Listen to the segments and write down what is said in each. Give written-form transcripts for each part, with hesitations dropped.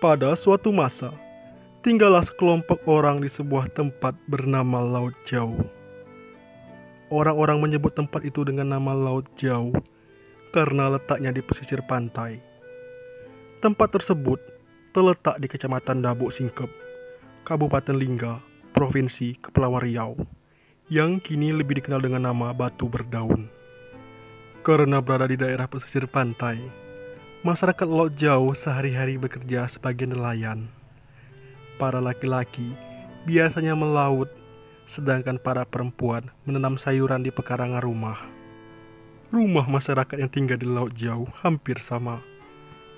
Pada suatu masa, tinggallah sekelompok orang di sebuah tempat bernama Laut Jauh. Orang-orang menyebut tempat itu dengan nama Laut Jauh karena letaknya di pesisir pantai. Tempat tersebut terletak di Kecamatan Dabuk Singkep, Kabupaten Lingga, Provinsi Kepulauan Riau, yang kini lebih dikenal dengan nama Batu Berdaun. Karena berada di daerah pesisir pantai, masyarakat Laut Jauh sehari-hari bekerja sebagai nelayan. Para laki-laki biasanya melaut, sedangkan para perempuan menanam sayuran di pekarangan rumah. Rumah masyarakat yang tinggal di Laut Jauh hampir sama,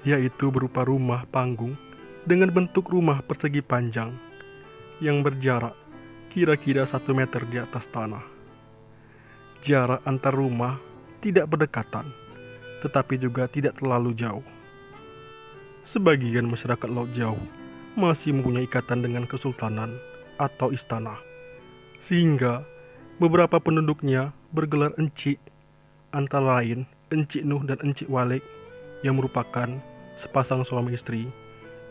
yaitu berupa rumah panggung dengan bentuk rumah persegi panjang yang berjarak kira-kira 1 meter di atas tanah. Jarak antar rumah tidak berdekatan, tetapi juga tidak terlalu jauh. Sebagian masyarakat Laut Jauh masih mempunyai ikatan dengan kesultanan atau istana, sehingga beberapa penduduknya bergelar encik, antara lain Encik Nuh dan Encik Walek, yang merupakan sepasang suami istri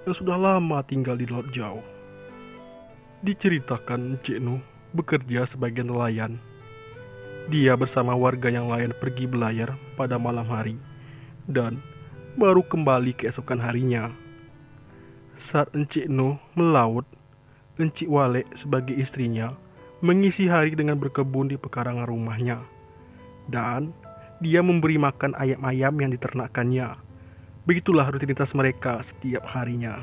yang sudah lama tinggal di Laut Jauh. Diceritakan Encik Nuh bekerja sebagai nelayan. Dia bersama warga yang lain pergi belayar pada malam hari dan baru kembali keesokan harinya. Saat Encik Nuh melaut, Encik Walek sebagai istrinya mengisi hari dengan berkebun di pekarangan rumahnya, dan dia memberi makan ayam-ayam yang diternakkannya. Begitulah rutinitas mereka setiap harinya.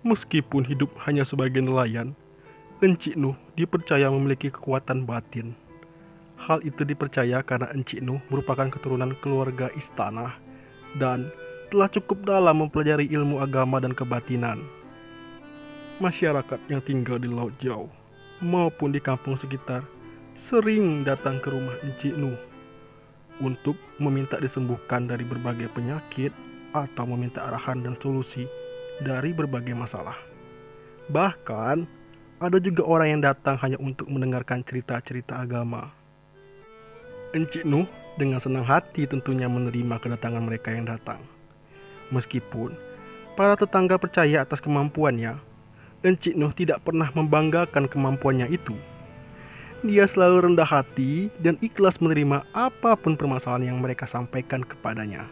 Meskipun hidup hanya sebagai nelayan, Encik Nuh dipercaya memiliki kekuatan batin. Hal itu dipercaya karena Encik Nuh merupakan keturunan keluarga istana dan telah cukup dalam mempelajari ilmu agama dan kebatinan. Masyarakat yang tinggal di Laut Jauh maupun di kampung sekitar sering datang ke rumah Encik Nuh untuk meminta disembuhkan dari berbagai penyakit atau meminta arahan dan solusi dari berbagai masalah. Bahkan ada juga orang yang datang hanya untuk mendengarkan cerita-cerita agama. Encik Nuh dengan senang hati tentunya menerima kedatangan mereka yang datang. Meskipun para tetangga percaya atas kemampuannya, Encik Nuh tidak pernah membanggakan kemampuannya itu. Dia selalu rendah hati dan ikhlas menerima apapun permasalahan yang mereka sampaikan kepadanya.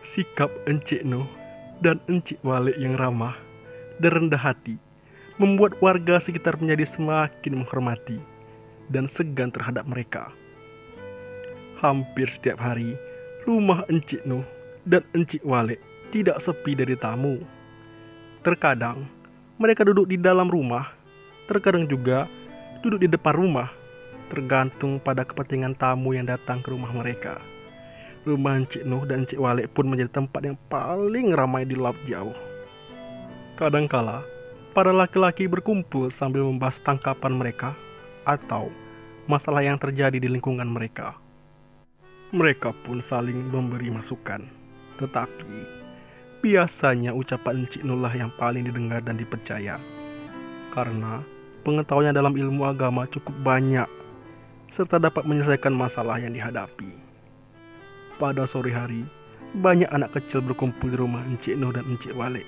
Sikap Encik Nuh dan Encik Walek yang ramah dan rendah hati membuat warga sekitar menjadi semakin menghormati dan segan terhadap mereka. Hampir setiap hari, rumah Encik Nuh dan Encik Walek tidak sepi dari tamu. Terkadang mereka duduk di dalam rumah, terkadang juga duduk di depan rumah, tergantung pada kepentingan tamu yang datang ke rumah mereka. Rumah Encik Nuh dan Encik Walek pun menjadi tempat yang paling ramai di Laut Jauh. Kadangkala, para laki-laki berkumpul sambil membahas tangkapan mereka atau masalah yang terjadi di lingkungan mereka. Mereka pun saling memberi masukan, tetapi biasanya ucapan Encik Nuh lah yang paling didengar dan dipercaya, karena pengetahuannya dalam ilmu agama cukup banyak, serta dapat menyelesaikan masalah yang dihadapi. Pada sore hari, banyak anak kecil berkumpul di rumah Encik Nuh dan Encik Walek.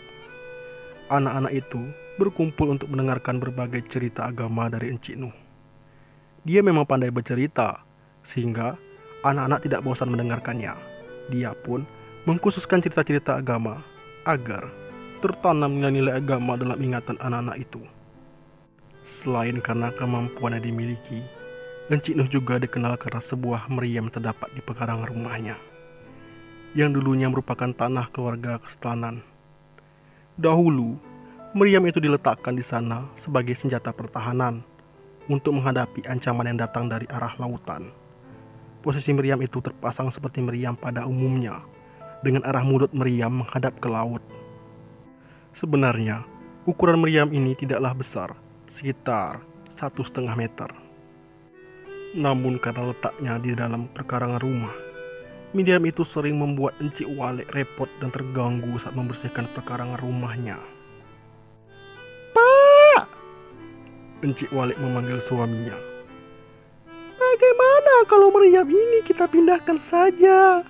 Anak-anak itu berkumpul untuk mendengarkan berbagai cerita agama dari Encik Nuh. Dia memang pandai bercerita, sehingga anak-anak tidak bosan mendengarkannya. Dia pun mengkhususkan cerita-cerita agama agar tertanam nilai-nilai agama dalam ingatan anak-anak itu. Selain karena kemampuan yang dimiliki, Encik Nuh juga dikenal karena sebuah meriam terdapat di pekarangan rumahnya, yang dulunya merupakan tanah keluarga kesultanan. Dahulu, meriam itu diletakkan di sana sebagai senjata pertahanan untuk menghadapi ancaman yang datang dari arah lautan. Posisi meriam itu terpasang seperti meriam pada umumnya, dengan arah mulut meriam menghadap ke laut. Sebenarnya, ukuran meriam ini tidaklah besar, sekitar 1,5 meter. Namun karena letaknya di dalam perkarangan rumah, meriam itu sering membuat Encik Walek repot dan terganggu saat membersihkan perkarangan rumahnya. "Pak!" Encik Walek memanggil suaminya. "Bagaimana kalau meriam ini kita pindahkan saja?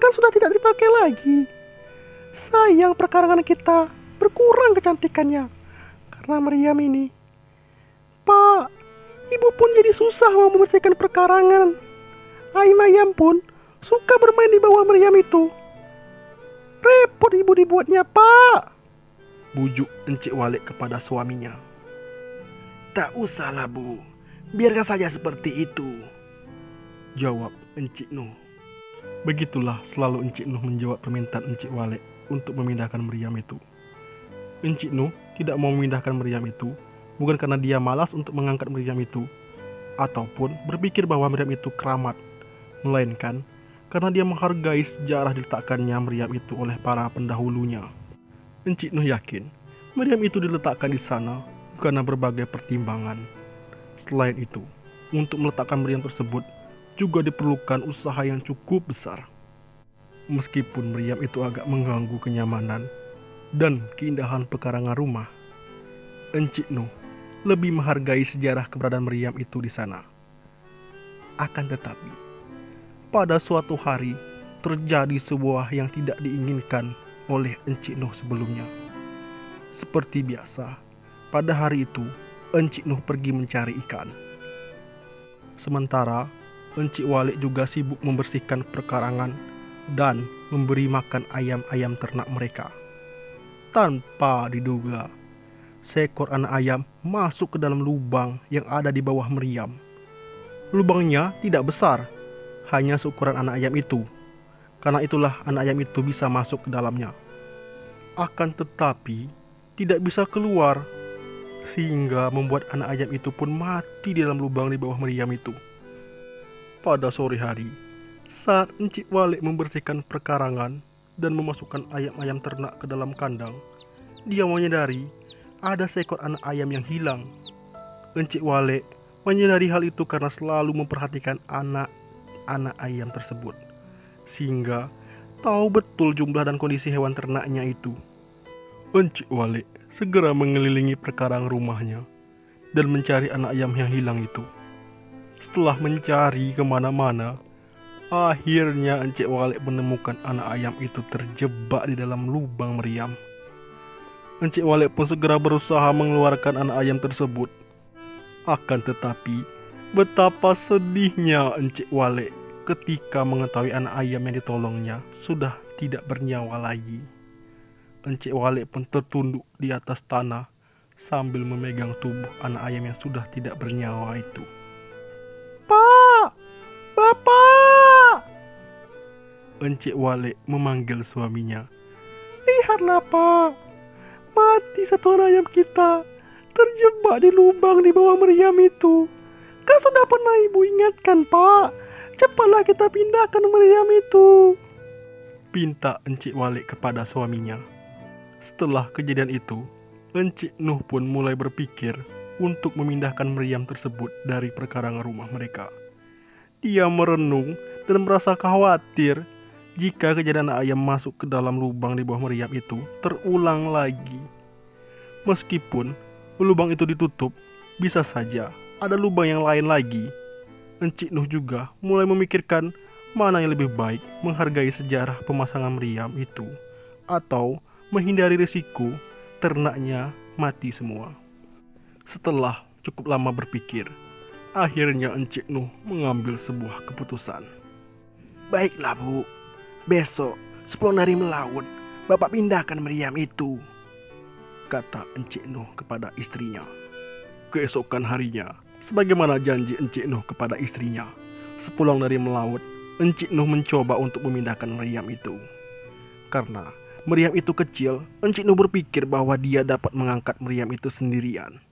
Kan sudah tidak dipakai lagi. Sayang perkarangan kita berkurang kecantikannya karena meriam ini. Pak, ibu pun jadi susah mau membersihkan perkarangan. Ayam-ayam pun suka bermain di bawah meriam itu. Repot ibu dibuatnya, Pak, bujuk Encik Walek kepada suaminya. Tak usahlah, Bu. Biarkan saja seperti itu, jawab Encik Nuh. Begitulah selalu Encik Nuh menjawab permintaan Encik Walek untuk memindahkan meriam itu. Encik Nuh tidak mau memindahkan meriam itu bukan karena dia malas untuk mengangkat meriam itu ataupun berpikir bahwa meriam itu keramat, melainkan karena dia menghargai sejarah diletakkannya meriam itu oleh para pendahulunya. Encik Nuh yakin meriam itu diletakkan di sana karena berbagai pertimbangan. Selain itu, untuk meletakkan meriam tersebut juga diperlukan usaha yang cukup besar. Meskipun meriam itu agak mengganggu kenyamanan dan keindahan pekarangan rumah, Encik Nuh lebih menghargai sejarah keberadaan meriam itu di sana. Akan tetapi, pada suatu hari terjadi sebuah yang tidak diinginkan oleh Encik Nuh sebelumnya. Seperti biasa, pada hari itu Encik Nuh pergi mencari ikan. Sementara Encik Walek juga sibuk membersihkan perkarangan dan memberi makan ayam-ayam ternak mereka. Tanpa diduga, seekor anak ayam masuk ke dalam lubang yang ada di bawah meriam. Lubangnya tidak besar, hanya seukuran anak ayam itu. Karena itulah anak ayam itu bisa masuk ke dalamnya. Akan tetapi tidak bisa keluar, sehingga membuat anak ayam itu pun mati di dalam lubang di bawah meriam itu. Pada sore hari, saat Encik Walek membersihkan perkarangan dan memasukkan ayam-ayam ternak ke dalam kandang, dia menyadari ada seekor anak ayam yang hilang. Encik Walek menyadari hal itu karena selalu memperhatikan anak-anak ayam tersebut, sehingga tahu betul jumlah dan kondisi hewan ternaknya itu. Encik Walek segera mengelilingi perkarangan rumahnya dan mencari anak ayam yang hilang itu. Setelah mencari kemana-mana, akhirnya Encik Walek menemukan anak ayam itu terjebak di dalam lubang meriam. Encik Walek pun segera berusaha mengeluarkan anak ayam tersebut. Akan tetapi, betapa sedihnya Encik Walek ketika mengetahui anak ayam yang ditolongnya sudah tidak bernyawa lagi. Encik Walek pun tertunduk di atas tanah sambil memegang tubuh anak ayam yang sudah tidak bernyawa itu. Pak! Bapak! Encik Walek memanggil suaminya. Lihatlah, Pak, mati satu anak ayam kita, terjebak di lubang di bawah meriam itu. Kan sudah pernah ibu ingatkan, Pak, cepatlah kita pindahkan meriam itu, pinta Encik Walek kepada suaminya. Setelah kejadian itu, Encik Nuh pun mulai berpikir untuk memindahkan meriam tersebut dari perkarangan rumah mereka. Dia merenung dan merasa khawatir jika kejadian ayam masuk ke dalam lubang di bawah meriam itu terulang lagi. Meskipun lubang itu ditutup, bisa saja ada lubang yang lain lagi. Encik Nuh juga mulai memikirkan mana yang lebih baik, menghargai sejarah pemasangan meriam itu atau menghindari risiko ternaknya mati semua. Setelah cukup lama berpikir, akhirnya Encik Nuh mengambil sebuah keputusan. Baiklah, Bu, besok sebelum hari melaut, Bapak pindahkan meriam itu, kata Encik Nuh kepada istrinya. Keesokan harinya, sebagaimana janji Encik Nuh kepada istrinya, sepulang dari melaut, Encik Nuh mencoba untuk memindahkan meriam itu. Karena meriam itu kecil, Encik Nuh berpikir bahwa dia dapat mengangkat meriam itu sendirian.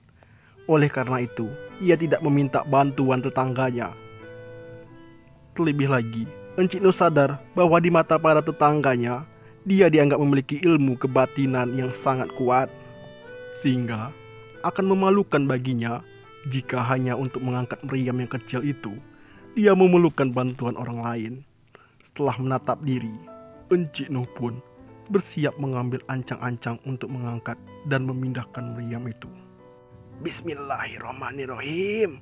Oleh karena itu, ia tidak meminta bantuan tetangganya. Terlebih lagi, Encik Nuh sadar bahwa di mata para tetangganya, dia dianggap memiliki ilmu kebatinan yang sangat kuat, sehingga akan memalukan baginya jika hanya untuk mengangkat meriam yang kecil itu, dia memerlukan bantuan orang lain. Setelah menatap diri, Encik Nuh pun bersiap mengambil ancang-ancang untuk mengangkat dan memindahkan meriam itu. Bismillahirrahmanirrahim,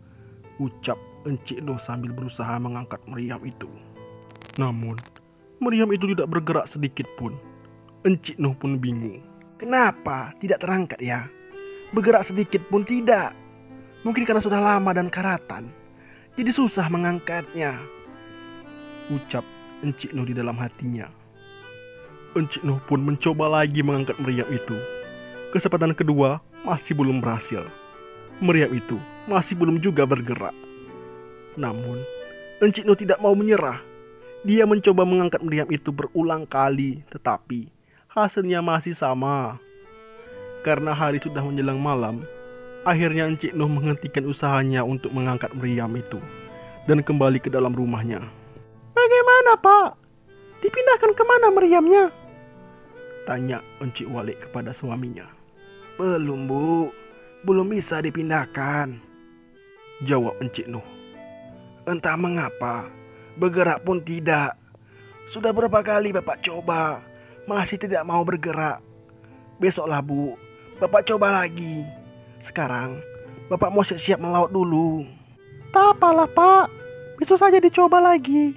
ucap Encik Nuh sambil berusaha mengangkat meriam itu. Namun, meriam itu tidak bergerak sedikit pun. Encik Nuh pun bingung. Kenapa tidak terangkat ya? Bergerak sedikit pun tidak. Mungkin karena sudah lama dan karatan, jadi susah mengangkatnya, ucap Encik Nuh di dalam hatinya. Encik Nuh pun mencoba lagi mengangkat meriam itu. Kesempatan kedua masih belum berhasil. Meriam itu masih belum juga bergerak. Namun Encik Nuh tidak mau menyerah. Dia mencoba mengangkat meriam itu berulang kali, tetapi hasilnya masih sama. Karena hari sudah menjelang malam, akhirnya Encik Nuh menghentikan usahanya untuk mengangkat meriam itu dan kembali ke dalam rumahnya. Bagaimana, Pak? Dipindahkan kemana meriamnya? Tanya Encik Walik kepada suaminya. Belum, Bu. Belum bisa dipindahkan, jawab Encik Nuh. Entah mengapa, bergerak pun tidak. Sudah berapa kali Bapak coba, masih tidak mau bergerak. Besoklah, Bu, Bapak coba lagi. Sekarang, Bapak mau siap-siap melaut dulu. Tak apalah, Pak. Besok saja dicoba lagi,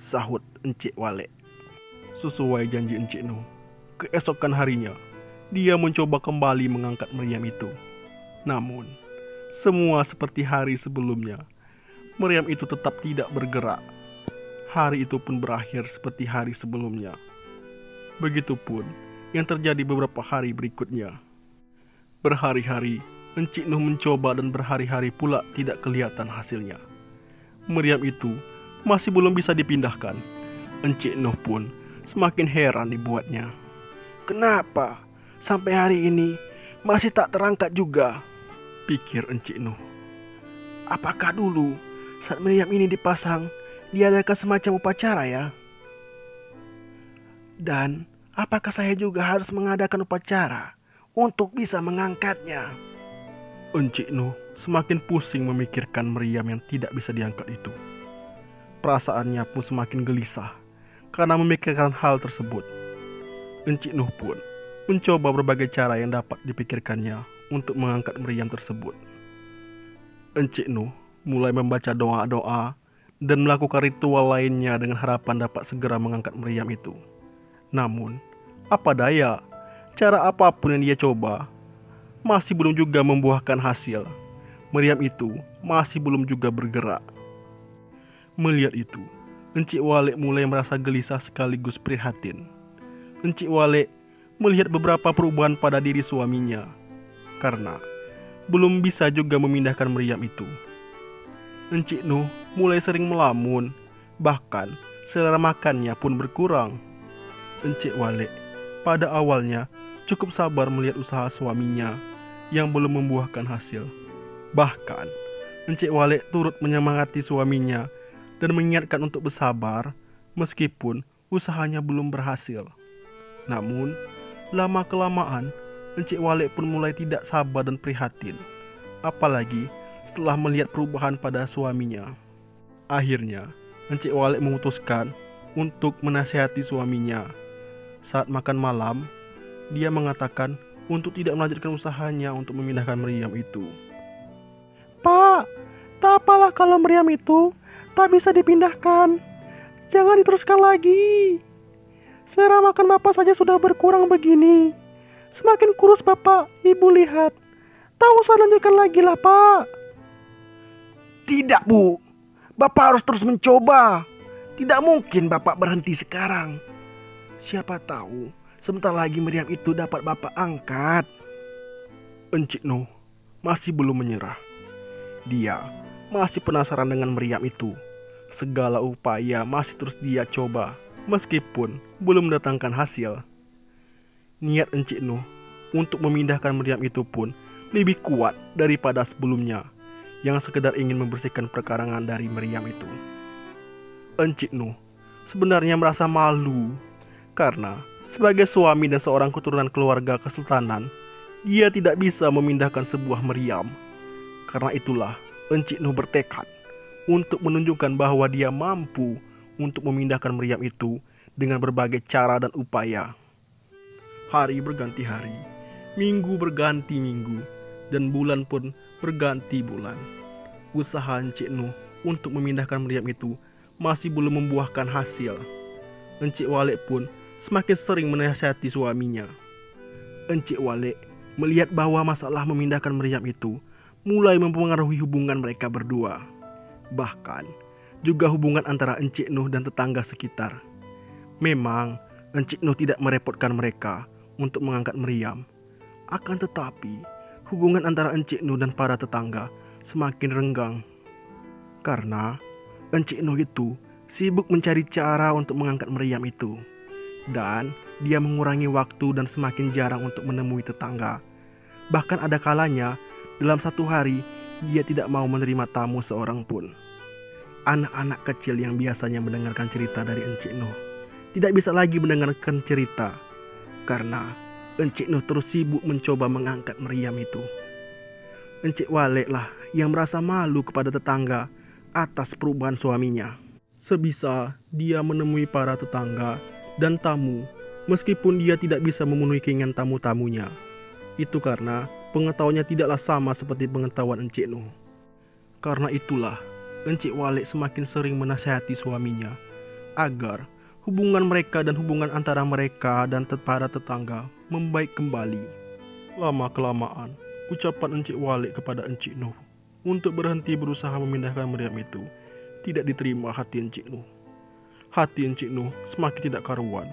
sahut Encik Walik. Sesuai janji Encik Nuh, keesokan harinya, dia mencoba kembali mengangkat meriam itu. Namun, semua seperti hari sebelumnya. Meriam itu tetap tidak bergerak. Hari itu pun berakhir seperti hari sebelumnya. Begitupun yang terjadi beberapa hari berikutnya. Berhari-hari, Encik Nuh mencoba dan berhari-hari pula tidak kelihatan hasilnya. Meriam itu masih belum bisa dipindahkan. Encik Nuh pun semakin heran dibuatnya. Kenapa sampai hari ini masih tak terangkat juga? Pikir Encik Nuh. Apakah dulu saat meriam ini dipasang diadakan semacam upacara ya? Dan apakah saya juga harus mengadakan upacara untuk bisa mengangkatnya? Encik Nuh semakin pusing memikirkan meriam yang tidak bisa diangkat itu. Perasaannya pun semakin gelisah karena memikirkan hal tersebut. Encik Nuh pun mencoba berbagai cara yang dapat dipikirkannya untuk mengangkat meriam tersebut. Encik Nuh mulai membaca doa-doa dan melakukan ritual lainnya dengan harapan dapat segera mengangkat meriam itu. Namun, apa daya, cara apapun yang dia coba masih belum juga membuahkan hasil. Meriam itu masih belum juga bergerak. Melihat itu, Encik Walik mulai merasa gelisah sekaligus prihatin. Encik Walik melihat beberapa perubahan pada diri suaminya karena belum bisa juga memindahkan meriam itu. Encik Nuh mulai sering melamun, bahkan selera makannya pun berkurang. Encik Walik pada awalnya cukup sabar melihat usaha suaminya yang belum membuahkan hasil. Bahkan Encik Walik turut menyemangati suaminya dan mengingatkan untuk bersabar meskipun usahanya belum berhasil. Namun lama-kelamaan Encik Walik pun mulai tidak sabar dan prihatin, apalagi setelah melihat perubahan pada suaminya. Akhirnya Encik Walik memutuskan untuk menasihati suaminya. Saat makan malam, dia mengatakan untuk tidak melanjutkan usahanya untuk memindahkan meriam itu. Pak, tak apalah kalau meriam itu tak bisa dipindahkan. Jangan diteruskan lagi. Selera makan Bapak saja sudah berkurang begini. Semakin kurus Bapak, Ibu lihat. Tak usah lanjutkan lagi lah, Pak. Tidak, Bu. Bapak harus terus mencoba. Tidak mungkin Bapak berhenti sekarang. Siapa tahu sebentar lagi meriam itu dapat Bapak angkat. Encik Nuh masih belum menyerah. Dia masih penasaran dengan meriam itu. Segala upaya masih terus dia coba, meskipun belum mendatangkan hasil. Niat Encik Nuh untuk memindahkan meriam itu pun lebih kuat daripada sebelumnya, yang sekedar ingin membersihkan perkarangan dari meriam itu. Encik Nuh sebenarnya merasa malu karena sebagai suami dan seorang keturunan keluarga kesultanan, dia tidak bisa memindahkan sebuah meriam. Karena itulah Encik Nuh bertekad untuk menunjukkan bahwa dia mampu untuk memindahkan meriam itu dengan berbagai cara dan upaya. Hari berganti hari, minggu berganti minggu, dan bulan pun berganti bulan. Usaha Encik Nuh untuk memindahkan meriam itu masih belum membuahkan hasil. Encik Walik pun semakin sering menasihati suaminya. Encik Wale melihat bahwa masalah memindahkan meriam itu mulai mempengaruhi hubungan mereka berdua. Bahkan juga hubungan antara Encik Nuh dan tetangga sekitar. Memang Encik Nuh tidak merepotkan mereka untuk mengangkat meriam. Akan tetapi hubungan antara Encik Nuh dan para tetangga semakin renggang. Karena Encik Nuh itu sibuk mencari cara untuk mengangkat meriam itu. Dan dia mengurangi waktu dan semakin jarang untuk menemui tetangga. Bahkan ada kalanya dalam satu hari dia tidak mau menerima tamu seorang pun. Anak-anak kecil yang biasanya mendengarkan cerita dari Encik Nuh tidak bisa lagi mendengarkan cerita karena Encik Nuh terus sibuk mencoba mengangkat meriam itu. Encik Wale lah yang merasa malu kepada tetangga atas perubahan suaminya. Sebisa dia menemui para tetangga dan tamu, meskipun dia tidak bisa memenuhi keinginan tamu-tamunya. Itu karena pengetahuannya tidaklah sama seperti pengetahuan Encik Nuh. Karena itulah Encik Wale semakin sering menasihati suaminya agar hubungan mereka dan hubungan antara mereka dan para tetangga membaik kembali. Lama-kelamaan, ucapan Encik Wale kepada Encik Nuh untuk berhenti berusaha memindahkan meriam itu tidak diterima hati Encik Nuh. Hati Encik Nuh semakin tidak karuan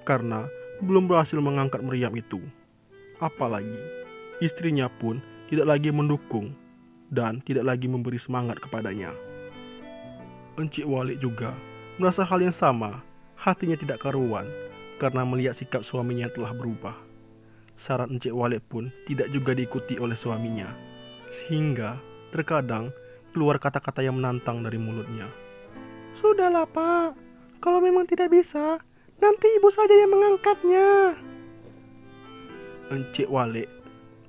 karena belum berhasil mengangkat meriam itu. Apalagi istrinya pun tidak lagi mendukung dan tidak lagi memberi semangat kepadanya. Encik Wale juga merasa hal yang sama. Hatinya tidak karuan karena melihat sikap suaminya telah berubah. Saran Encik Wale pun tidak juga diikuti oleh suaminya. Sehingga terkadang keluar kata-kata yang menantang dari mulutnya. Sudahlah Pak, kalau memang tidak bisa, nanti ibu saja yang mengangkatnya. Encik Wale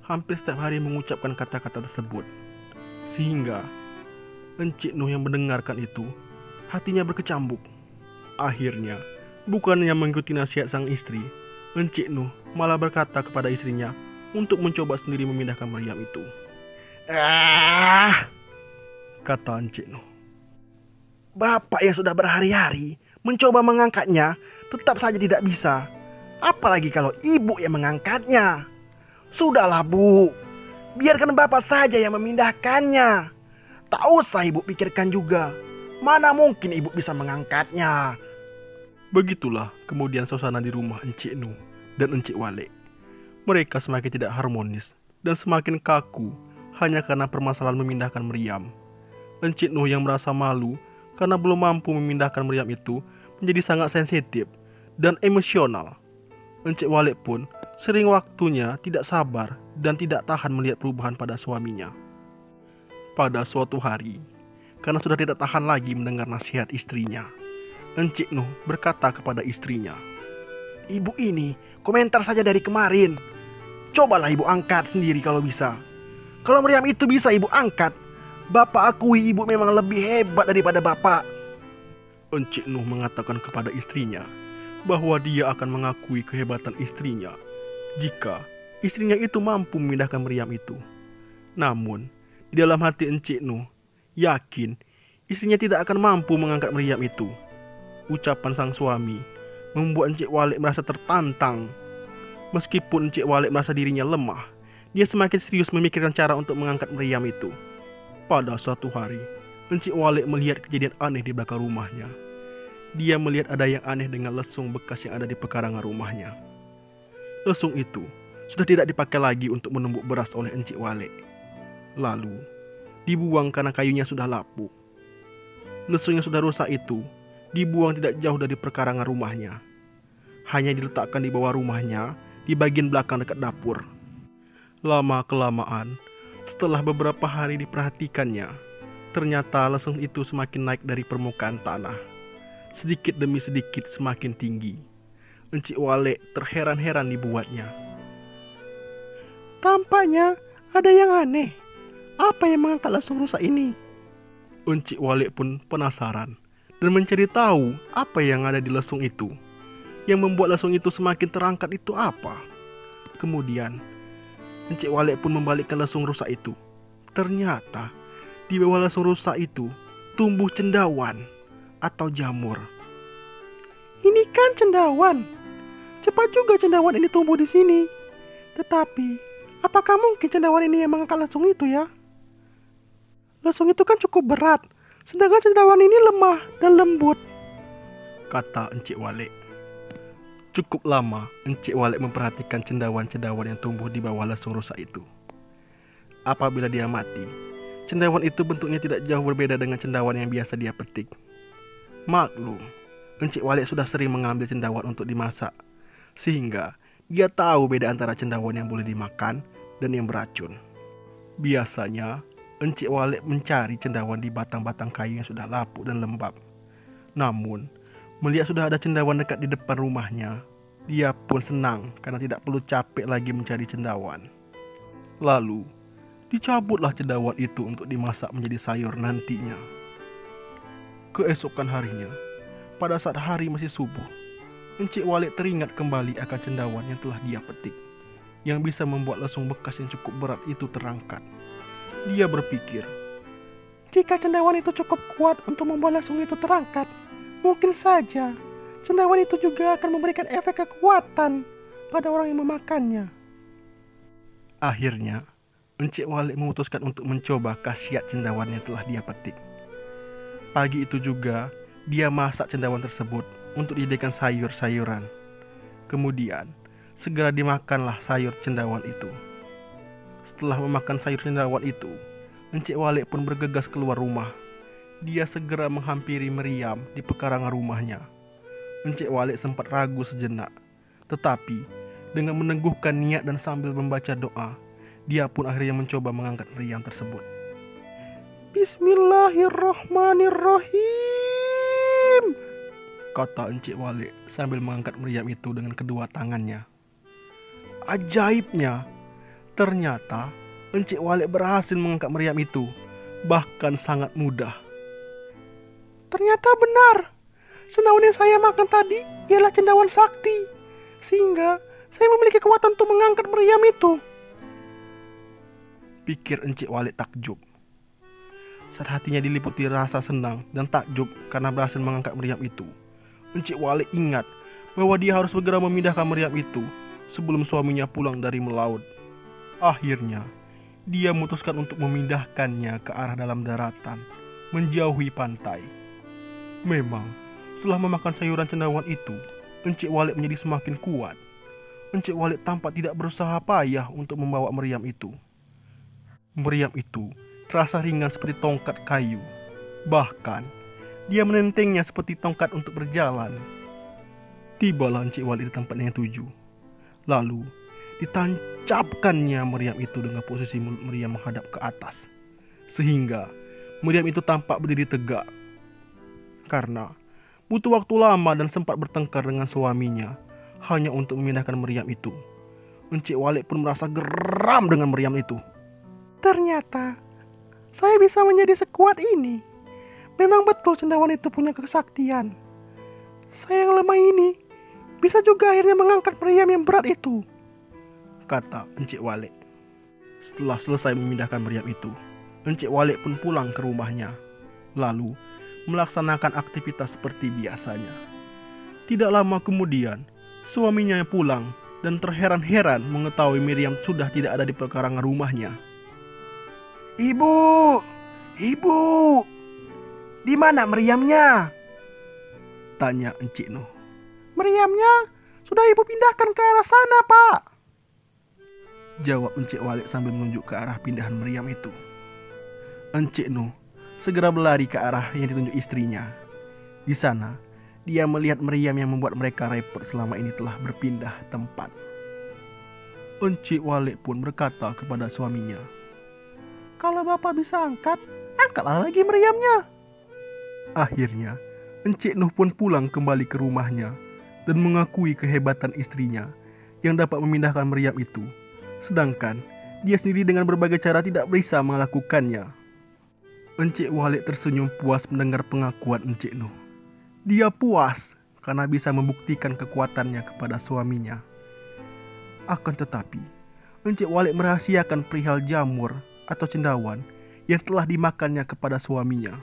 hampir setiap hari mengucapkan kata-kata tersebut. Sehingga Encik Nuh yang mendengarkan itu, hatinya berkecambuk. Akhirnya, bukannya mengikuti nasihat sang istri, Encik Nuh malah berkata kepada istrinya untuk mencoba sendiri memindahkan meriam itu. Kata Encik Nuh. Bapak yang sudah berhari-hari mencoba mengangkatnya tetap saja tidak bisa. Apalagi kalau ibu yang mengangkatnya. Sudahlah Bu, biarkan bapak saja yang memindahkannya. Tak usah ibu pikirkan juga. Mana mungkin ibu bisa mengangkatnya. Begitulah kemudian suasana di rumah Encik Nuh dan Encik Wale. Mereka semakin tidak harmonis dan semakin kaku hanya karena permasalahan memindahkan meriam. Encik Nuh yang merasa malu karena belum mampu memindahkan meriam itu menjadi sangat sensitif dan emosional. Encik Wale pun sering waktunya tidak sabar dan tidak tahan melihat perubahan pada suaminya. Pada suatu hari, karena sudah tidak tahan lagi mendengar nasihat istrinya, Encik Nuh berkata kepada istrinya, "Ibu ini komentar saja dari kemarin. Cobalah ibu angkat sendiri kalau bisa. Kalau meriam itu bisa ibu angkat, bapak akui ibu memang lebih hebat daripada bapak." Encik Nuh mengatakan kepada istrinya bahwa dia akan mengakui kehebatan istrinya jika istrinya itu mampu memindahkan meriam itu. Namun, di dalam hati Encik Nuh yakin istrinya tidak akan mampu mengangkat meriam itu. Ucapan sang suami membuat Encik Wale merasa tertantang. Meskipun Encik Wale merasa dirinya lemah, dia semakin serius memikirkan cara untuk mengangkat meriam itu. Pada suatu hari, Encik Wale melihat kejadian aneh di belakang rumahnya. Dia melihat ada yang aneh dengan lesung bekas yang ada di pekarangan rumahnya. Lesung itu sudah tidak dipakai lagi untuk menumbuk beras oleh Encik Wale. Lalu, dibuang karena kayunya sudah lapuk. Lesung yang sudah rusak itu dibuang tidak jauh dari perkarangan rumahnya. Hanya diletakkan di bawah rumahnya, di bagian belakang dekat dapur. Lama-kelamaan, setelah beberapa hari diperhatikannya, ternyata lesung itu semakin naik dari permukaan tanah. Sedikit demi sedikit semakin tinggi. Encik Wale terheran-heran dibuatnya. Tampaknya ada yang aneh. Apa yang mengangkat lesung rusak ini? Encik Wale pun penasaran dan mencari tahu apa yang ada di lesung itu. Yang membuat lesung itu semakin terangkat itu apa? Kemudian, Encik Wale pun membalikkan lesung rusak itu. Ternyata, di bawah lesung rusak itu tumbuh cendawan atau jamur. Ini kan cendawan. Cepat juga cendawan ini tumbuh di sini. Tetapi, apakah mungkin cendawan ini yang mengangkat lesung itu ya? Lesung itu kan cukup berat, sedangkan cendawan ini lemah dan lembut, kata Encik Walik. Cukup lama Encik Walik memperhatikan cendawan-cendawan yang tumbuh di bawah lesung rusak itu. Apabila dia mati, cendawan itu bentuknya tidak jauh berbeda dengan cendawan yang biasa dia petik. Maklum, Encik Walik sudah sering mengambil cendawan untuk dimasak, sehingga dia tahu beda antara cendawan yang boleh dimakan dan yang beracun. Biasanya, Encik Walik mencari cendawan di batang-batang kayu yang sudah lapuk dan lembab. Namun, melihat sudah ada cendawan dekat di depan rumahnya, dia pun senang karena tidak perlu capek lagi mencari cendawan. Lalu, dicabutlah cendawan itu untuk dimasak menjadi sayur nantinya. Keesokan harinya, pada saat hari masih subuh, Encik Walik teringat kembali akan cendawan yang telah dia petik, yang bisa membuat lesung bekas yang cukup berat itu terangkat. Dia berpikir, jika cendawan itu cukup kuat untuk membuat lesung itu terangkat, mungkin saja cendawan itu juga akan memberikan efek kekuatan pada orang yang memakannya. Akhirnya, Encik Walik memutuskan untuk mencoba khasiat cendawan yang telah dia petik. Pagi itu juga, dia masak cendawan tersebut untuk dijadikan sayur-sayuran. Kemudian, segera dimakanlah sayur cendawan itu. Setelah memakan sayur cendawan itu, Encik Walik pun bergegas keluar rumah. Dia segera menghampiri Meriam di pekarangan rumahnya. Encik Walik sempat ragu sejenak, tetapi dengan meneguhkan niat dan sambil membaca doa, dia pun akhirnya mencoba mengangkat Meriam tersebut. Bismillahirrahmanirrahim, kata Encik Walik sambil mengangkat Meriam itu dengan kedua tangannya. Ajaibnya, ternyata Encik Walik berhasil mengangkat Meriam itu, bahkan sangat mudah. Ternyata benar, cendawan yang saya makan tadi ialah cendawan sakti, sehingga saya memiliki kekuatan untuk mengangkat Meriam itu, pikir Encik Walik takjub. Saat hatinya diliputi rasa senang dan takjub karena berhasil mengangkat Meriam itu, Encik Walik ingat bahwa dia harus segera memindahkan Meriam itu sebelum suaminya pulang dari melaut. Akhirnya, dia memutuskan untuk memindahkannya ke arah dalam daratan, menjauhi pantai. Memang, setelah memakan sayuran cendawan itu, Encik Walik menjadi semakin kuat. Encik Walik tampak tidak berusaha payah untuk membawa Meriam itu. Meriam itu terasa ringan seperti tongkat kayu. Bahkan, dia menentengnya seperti tongkat untuk berjalan. Tibalah Encik Walik di tempatnya yang tuju. Lalu, ditancapkannya Meriam itu dengan posisi mulut Meriam menghadap ke atas, sehingga Meriam itu tampak berdiri tegak. Karena butuh waktu lama dan sempat bertengkar dengan suaminya hanya untuk memindahkan Meriam itu, Encik Walik pun merasa geram dengan Meriam itu. Ternyata saya bisa menjadi sekuat ini. Memang betul cendawan itu punya kesaktian. Saya yang lemah ini bisa juga akhirnya mengangkat Meriam yang berat itu, kata Encik Walik. Setelah selesai memindahkan Meriam itu, Encik Walik pun pulang ke rumahnya, lalu melaksanakan aktivitas seperti biasanya. Tidak lama kemudian, suaminya pulang dan terheran-heran mengetahui Meriam sudah tidak ada di pekarangan rumahnya. Ibu, di mana Meriamnya? Tanya Encik Nuh. Meriamnya sudah ibu pindahkan ke arah sana, Pak, jawab Encik Walik sambil menunjuk ke arah pindahan Meriam itu. Encik Nuh segera berlari ke arah yang ditunjuk istrinya. Di sana, dia melihat Meriam yang membuat mereka repot selama ini telah berpindah tempat. Encik Walik pun berkata kepada suaminya, kalau Bapak bisa angkatlah lagi Meriamnya. Akhirnya, Encik Nuh pun pulang kembali ke rumahnya dan mengakui kehebatan istrinya yang dapat memindahkan Meriam itu, sedangkan dia sendiri dengan berbagai cara tidak bisa melakukannya. Encik Walik tersenyum puas mendengar pengakuan Encik Nuh. Dia puas karena bisa membuktikan kekuatannya kepada suaminya. Akan tetapi, Encik Walik merahasiakan perihal jamur atau cendawan yang telah dimakannya kepada suaminya.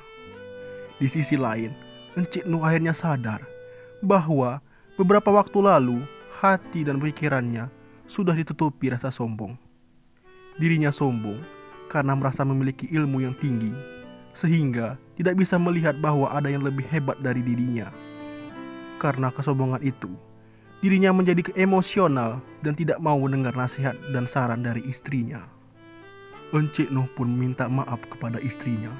Di sisi lain, Encik Nuh akhirnya sadar bahwa beberapa waktu lalu hati dan pikirannya sudah ditutupi rasa sombong. Dirinya sombong karena merasa memiliki ilmu yang tinggi, sehingga tidak bisa melihat bahwa ada yang lebih hebat dari dirinya. Karena kesombongan itu, dirinya menjadi emosional dan tidak mau mendengar nasihat dan saran dari istrinya. Encik Nuh pun minta maaf kepada istrinya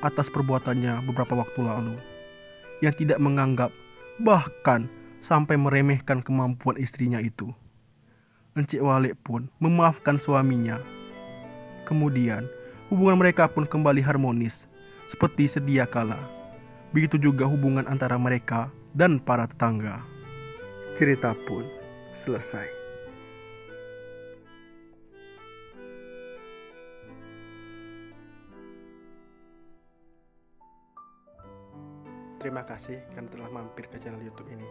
atas perbuatannya beberapa waktu lalu, yang tidak menganggap bahkan sampai meremehkan kemampuan istrinya itu. Encik Walik pun memaafkan suaminya. Kemudian hubungan mereka pun kembali harmonis seperti sedia kala. Begitu juga hubungan antara mereka dan para tetangga. Cerita pun selesai. Terima kasih karena telah mampir ke channel YouTube ini.